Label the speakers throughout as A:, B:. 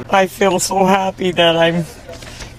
A: I feel so happy that I'm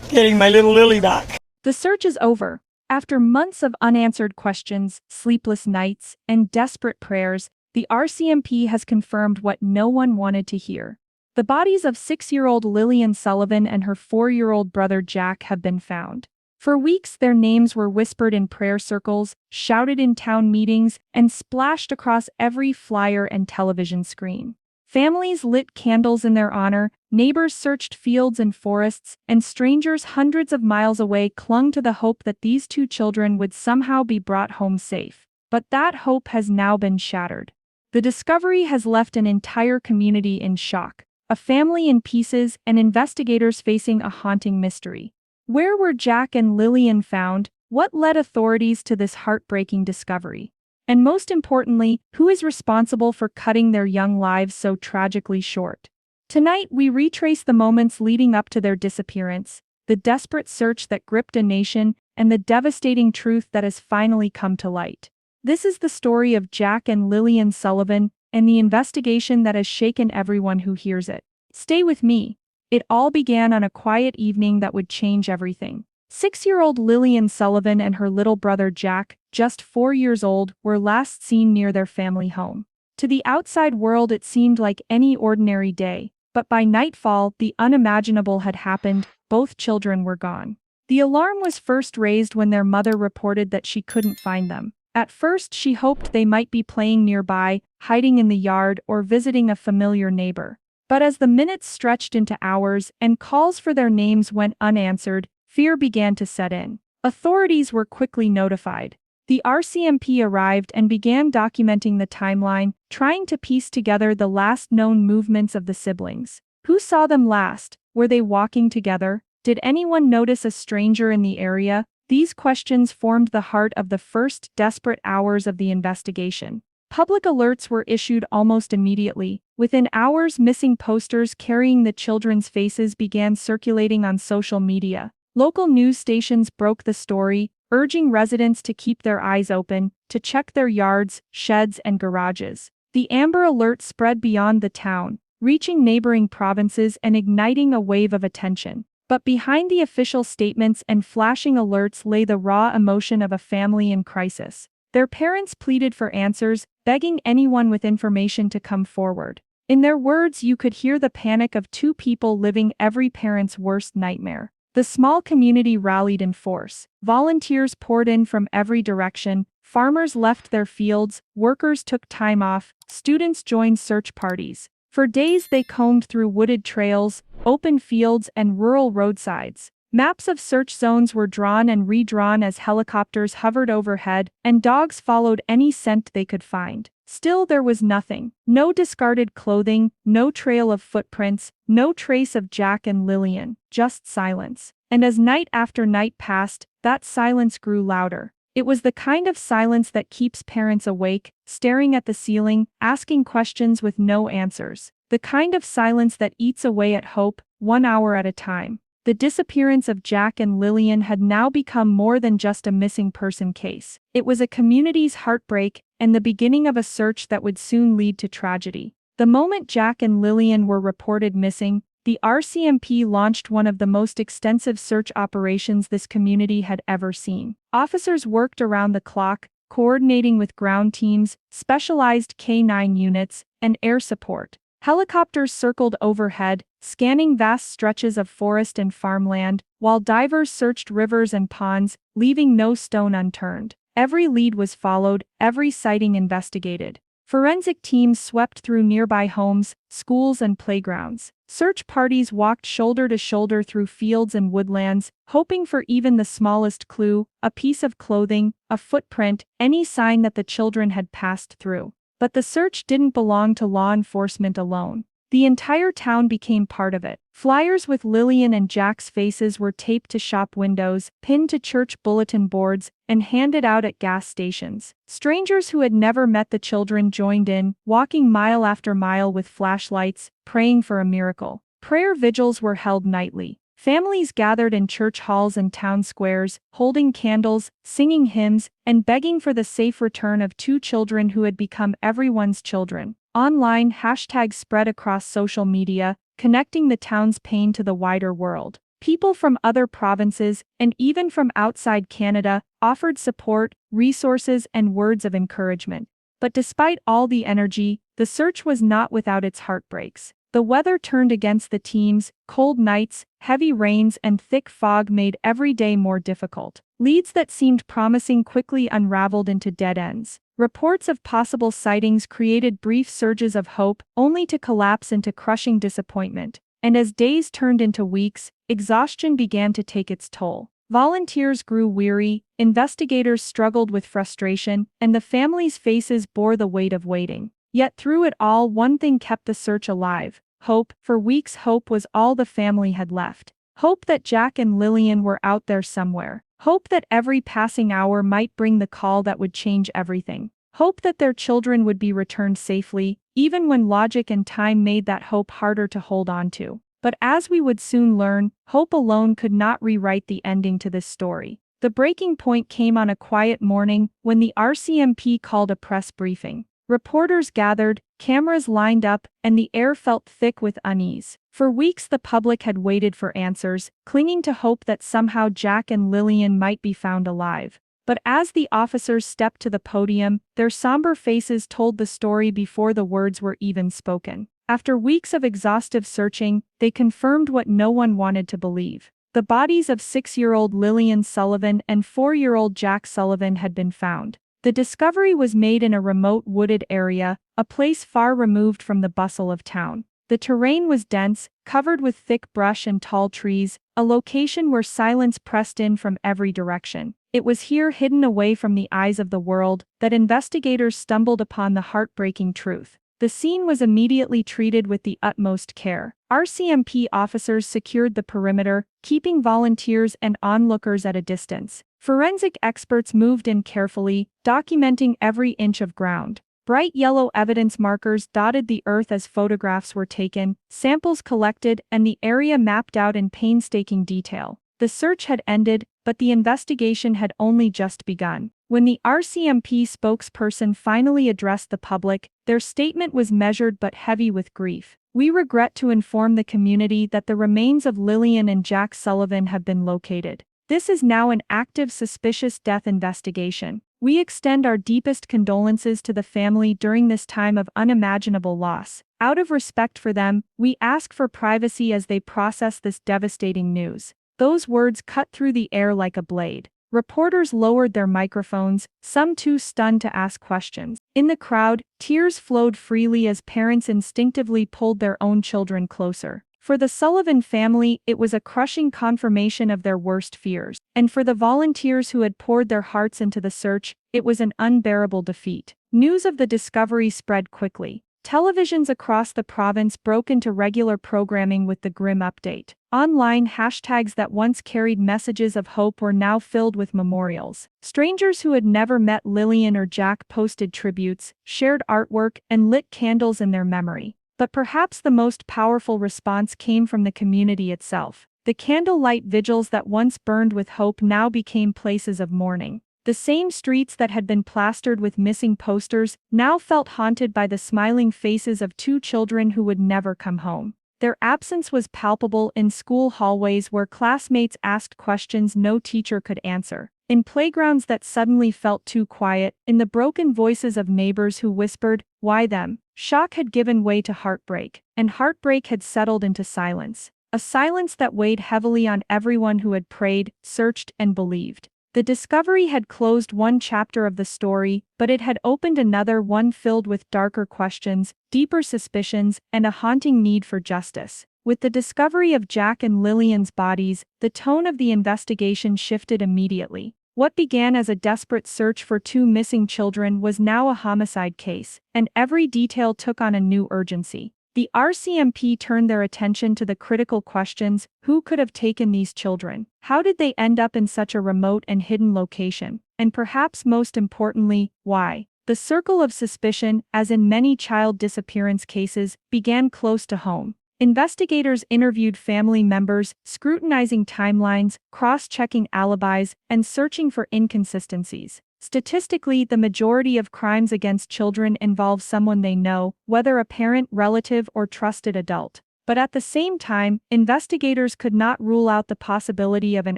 A: getting my little Lily back.
B: The search is over. After months of unanswered questions, sleepless nights, and desperate prayers, the RCMP has confirmed what no one wanted to hear. The bodies of 6-year-old Lillian Sullivan and her 4-year-old brother Jack have been found. For weeks, their names were whispered in prayer circles, shouted in town meetings, and splashed across every flyer and television screen. Families lit candles in their honor, neighbors searched fields and forests, and strangers hundreds of miles away clung to the hope that these two children would somehow be brought home safe. But that hope has now been shattered. The discovery has left an entire community in shock, a family in pieces, and investigators facing a haunting mystery. Where were Jack and Lillian found? What led authorities to this heartbreaking discovery? And most importantly, who is responsible for cutting their young lives so tragically short? Tonight, we retrace the moments leading up to their disappearance, the desperate search that gripped a nation, and the devastating truth that has finally come to light. This is the story of Jack and Lillian Sullivan, and the investigation that has shaken everyone who hears it. Stay with me. It all began on a quiet evening that would change everything. 6-year-old Lillian Sullivan and her little brother Jack, just 4 years old, were last seen near their family home. To the outside world it seemed like any ordinary day, but by nightfall the unimaginable had happened. Both children were gone. The alarm was first raised when their mother reported that she couldn't find them. At first she hoped they might be playing nearby, hiding in the yard, or visiting a familiar neighbor. But as the minutes stretched into hours and calls for their names went unanswered, fear began to set in. Authorities were quickly notified. The RCMP arrived and began documenting the timeline, trying to piece together the last known movements of the siblings. Who saw them last? Were they walking together? Did anyone notice a stranger in the area? These questions formed the heart of the first desperate hours of the investigation. Public alerts were issued almost immediately. Within hours, missing posters carrying the children's faces began circulating on social media. Local news stations broke the story, urging residents to keep their eyes open, to check their yards, sheds, and garages. The Amber Alert spread beyond the town, reaching neighboring provinces and igniting a wave of attention. But behind the official statements and flashing alerts lay the raw emotion of a family in crisis. Their parents pleaded for answers, begging anyone with information to come forward. In their words, you could hear the panic of two people living every parent's worst nightmare. The small community rallied in force. Volunteers poured in from every direction, farmers left their fields, workers took time off, students joined search parties. For days they combed through wooded trails, open fields, and rural roadsides. Maps of search zones were drawn and redrawn as helicopters hovered overhead, and dogs followed any scent they could find. Still there was nothing. No discarded clothing, no trail of footprints, no trace of Jack and Lillian, just silence. And as night after night passed, that silence grew louder. It was the kind of silence that keeps parents awake, staring at the ceiling, asking questions with no answers. The kind of silence that eats away at hope, 1 hour at a time. The disappearance of Jack and Lillian had now become more than just a missing person case. It was a community's heartbreak and the beginning of a search that would soon lead to tragedy. The moment Jack and Lillian were reported missing, the RCMP launched one of the most extensive search operations this community had ever seen. Officers worked around the clock, coordinating with ground teams, specialized K-9 units, and air support. Helicopters circled overhead, scanning vast stretches of forest and farmland, while divers searched rivers and ponds, leaving no stone unturned. Every lead was followed, every sighting investigated. Forensic teams swept through nearby homes, schools, and playgrounds. Search parties walked shoulder to shoulder through fields and woodlands, hoping for even the smallest clue, a piece of clothing, a footprint, any sign that the children had passed through. But the search didn't belong to law enforcement alone. The entire town became part of it. Flyers with Lillian and Jack's faces were taped to shop windows, pinned to church bulletin boards, and handed out at gas stations. Strangers who had never met the children joined in, walking mile after mile with flashlights, praying for a miracle. Prayer vigils were held nightly. Families gathered in church halls and town squares, holding candles, singing hymns, and begging for the safe return of two children who had become everyone's children. Online, hashtags spread across social media, connecting the town's pain to the wider world. People from other provinces, and even from outside Canada, offered support, resources, and words of encouragement. But despite all the energy, the search was not without its heartbreaks. The weather turned against the teams, cold nights, heavy rains, and thick fog made every day more difficult. Leads that seemed promising quickly unraveled into dead ends. Reports of possible sightings created brief surges of hope, only to collapse into crushing disappointment. And as days turned into weeks, exhaustion began to take its toll. Volunteers grew weary, investigators struggled with frustration, and the families' faces bore the weight of waiting. Yet through it all, one thing kept the search alive: hope. For weeks, hope was all the family had left. Hope that Jack and Lillian were out there somewhere. Hope that every passing hour might bring the call that would change everything. Hope that their children would be returned safely, even when logic and time made that hope harder to hold on to. But as we would soon learn, hope alone could not rewrite the ending to this story. The breaking point came on a quiet morning when the RCMP called a press briefing. Reporters gathered, cameras lined up, and the air felt thick with unease. For weeks the public had waited for answers, clinging to hope that somehow Jack and Lillian might be found alive. But as the officers stepped to the podium, their somber faces told the story before the words were even spoken. After weeks of exhaustive searching, they confirmed what no one wanted to believe. The bodies of 6-year-old Lillian Sullivan and 4-year-old Jack Sullivan had been found. The discovery was made in a remote wooded area, a place far removed from the bustle of town. The terrain was dense, covered with thick brush and tall trees, a location where silence pressed in from every direction. It was here, hidden away from the eyes of the world, that investigators stumbled upon the heartbreaking truth. The scene was immediately treated with the utmost care. RCMP officers secured the perimeter, keeping volunteers and onlookers at a distance. Forensic experts moved in carefully, documenting every inch of ground. Bright yellow evidence markers dotted the earth as photographs were taken, samples collected, and the area mapped out in painstaking detail. The search had ended, but the investigation had only just begun. When the RCMP spokesperson finally addressed the public, their statement was measured but heavy with grief. "We regret to inform the community that the remains of Lillian and Jack Sullivan have been located. This is now an active suspicious death investigation. We extend our deepest condolences to the family during this time of unimaginable loss. Out of respect for them, we ask for privacy as they process this devastating news." Those words cut through the air like a blade. Reporters lowered their microphones, some too stunned to ask questions. In the crowd, tears flowed freely as parents instinctively pulled their own children closer. For the Sullivan family, it was a crushing confirmation of their worst fears. And for the volunteers who had poured their hearts into the search, it was an unbearable defeat. News of the discovery spread quickly. Televisions across the province broke into regular programming with the grim update. Online hashtags that once carried messages of hope were now filled with memorials. Strangers who had never met Lillian or Jack posted tributes, shared artwork, and lit candles in their memory. But perhaps the most powerful response came from the community itself. The candlelight vigils that once burned with hope now became places of mourning. The same streets that had been plastered with missing posters now felt haunted by the smiling faces of 2 children who would never come home. Their absence was palpable in school hallways where classmates asked questions no teacher could answer, in playgrounds that suddenly felt too quiet, in the broken voices of neighbors who whispered, "Why them?" Shock had given way to heartbreak, and heartbreak had settled into silence. A silence that weighed heavily on everyone who had prayed, searched, and believed. The discovery had closed one chapter of the story, but it had opened another one filled with darker questions, deeper suspicions, and a haunting need for justice. With the discovery of Jack and Lillian's bodies, the tone of the investigation shifted immediately. What began as a desperate search for 2 missing children was now a homicide case, and every detail took on a new urgency. The RCMP turned their attention to the critical questions: who could have taken these children? How did they end up in such a remote and hidden location? And perhaps most importantly, why? The circle of suspicion, as in many child disappearance cases, began close to home. Investigators interviewed family members, scrutinizing timelines, cross-checking alibis, and searching for inconsistencies. Statistically, the majority of crimes against children involve someone they know, whether a parent, relative, or trusted adult. But at the same time, investigators could not rule out the possibility of an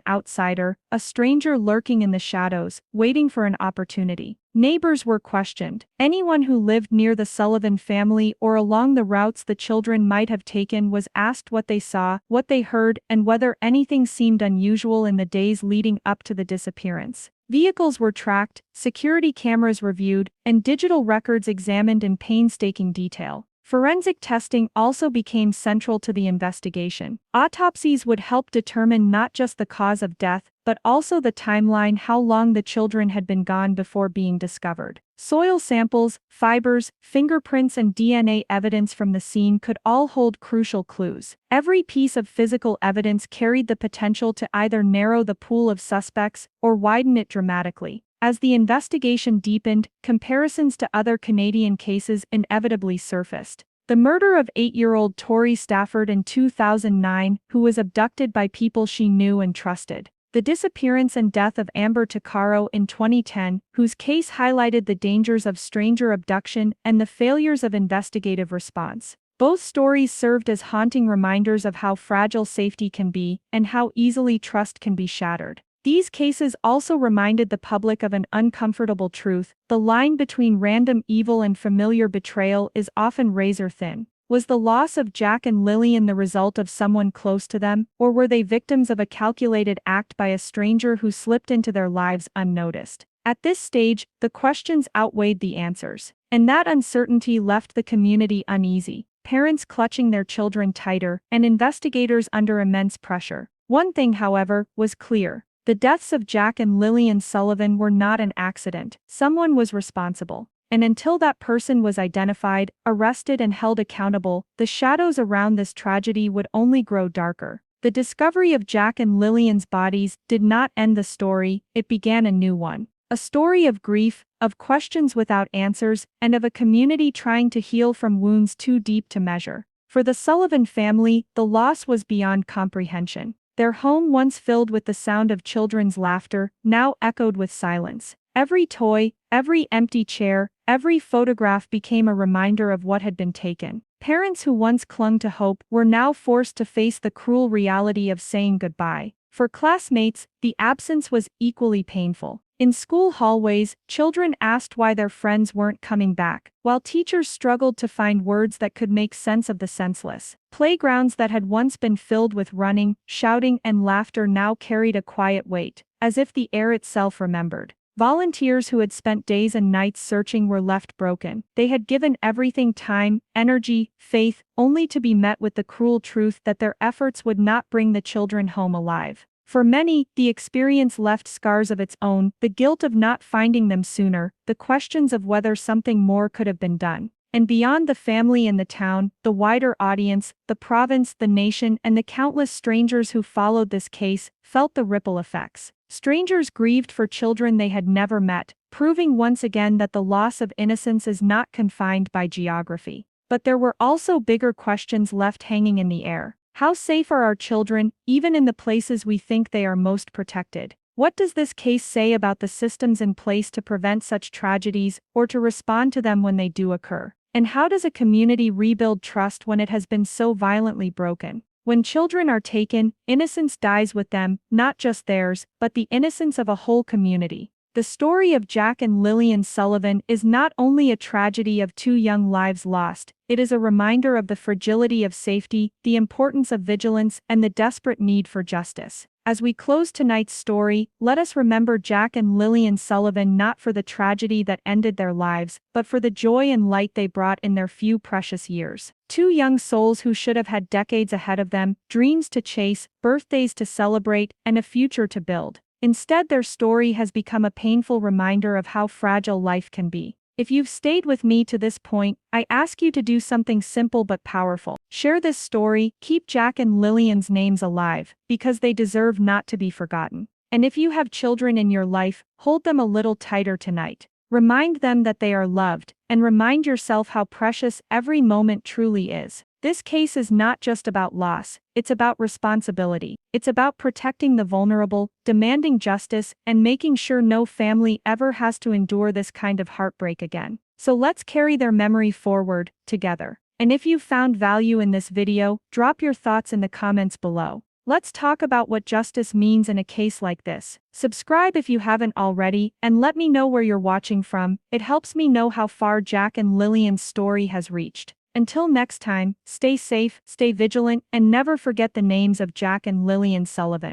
B: outsider, a stranger lurking in the shadows, waiting for an opportunity. Neighbors were questioned. Anyone who lived near the Sullivan family or along the routes the children might have taken was asked what they saw, what they heard, and whether anything seemed unusual in the days leading up to the disappearance. Vehicles were tracked, security cameras reviewed, and digital records examined in painstaking detail. Forensic testing also became central to the investigation. Autopsies would help determine not just the cause of death, but also the timeline, how long the children had been gone before being discovered. Soil samples, fibers, fingerprints, and DNA evidence from the scene could all hold crucial clues. Every piece of physical evidence carried the potential to either narrow the pool of suspects or widen it dramatically. As the investigation deepened, comparisons to other Canadian cases inevitably surfaced. The murder of 8-year-old Tori Stafford in 2009, who was abducted by people she knew and trusted. The disappearance and death of Amber Tuccaro in 2010, whose case highlighted the dangers of stranger abduction and the failures of investigative response. Both stories served as haunting reminders of how fragile safety can be and how easily trust can be shattered. These cases also reminded the public of an uncomfortable truth: the line between random evil and familiar betrayal is often razor thin. Was the loss of Jack and Lillian the result of someone close to them, or were they victims of a calculated act by a stranger who slipped into their lives unnoticed? At this stage, the questions outweighed the answers, and that uncertainty left the community uneasy, parents clutching their children tighter, and investigators under immense pressure. One thing, however, was clear. The deaths of Jack and Lillian Sullivan were not an accident. Someone was responsible. And until that person was identified, arrested, and held accountable, the shadows around this tragedy would only grow darker. The discovery of Jack and Lillian's bodies did not end the story, it began a new one. A story of grief, of questions without answers, and of a community trying to heal from wounds too deep to measure. For the Sullivan family, the loss was beyond comprehension. Their home, once filled with the sound of children's laughter, now echoed with silence. Every toy, every empty chair, every photograph became a reminder of what had been taken. Parents who once clung to hope were now forced to face the cruel reality of saying goodbye. For classmates, the absence was equally painful. In school hallways, children asked why their friends weren't coming back, while teachers struggled to find words that could make sense of the senseless. Playgrounds that had once been filled with running, shouting, and laughter now carried a quiet weight, as if the air itself remembered. Volunteers who had spent days and nights searching were left broken. They had given everything: time, energy, faith, only to be met with the cruel truth that their efforts would not bring the children home alive. For many, the experience left scars of its own: the guilt of not finding them sooner, the questions of whether something more could have been done. And beyond the family and the town, the wider audience, the province, the nation, and the countless strangers who followed this case, felt the ripple effects. Strangers grieved for children they had never met, proving once again that the loss of innocence is not confined by geography. But there were also bigger questions left hanging in the air. How safe are our children, even in the places we think they are most protected? What does this case say about the systems in place to prevent such tragedies, or to respond to them when they do occur? And how does a community rebuild trust when it has been so violently broken? When children are taken, innocence dies with them, not just theirs, but the innocence of a whole community. The story of Jack and Lillian Sullivan is not only a tragedy of 2 young lives lost, it is a reminder of the fragility of safety, the importance of vigilance, and the desperate need for justice. As we close tonight's story, let us remember Jack and Lillian Sullivan not for the tragedy that ended their lives, but for the joy and light they brought in their few precious years. 2 young souls who should have had decades ahead of them, dreams to chase, birthdays to celebrate, and a future to build. Instead, their story has become a painful reminder of how fragile life can be. If you've stayed with me to this point, I ask you to do something simple but powerful. Share this story, keep Jack and Lillian's names alive, because they deserve not to be forgotten. And if you have children in your life, hold them a little tighter tonight. Remind them that they are loved, and remind yourself how precious every moment truly is. This case is not just about loss, it's about responsibility. It's about protecting the vulnerable, demanding justice, and making sure no family ever has to endure this kind of heartbreak again. So let's carry their memory forward, together. And if you found value in this video, drop your thoughts in the comments below. Let's talk about what justice means in a case like this. Subscribe if you haven't already, and let me know where you're watching from. It helps me know how far Jack and Lillian's story has reached. Until next time, stay safe, stay vigilant, and never forget the names of Jack and Lillian Sullivan.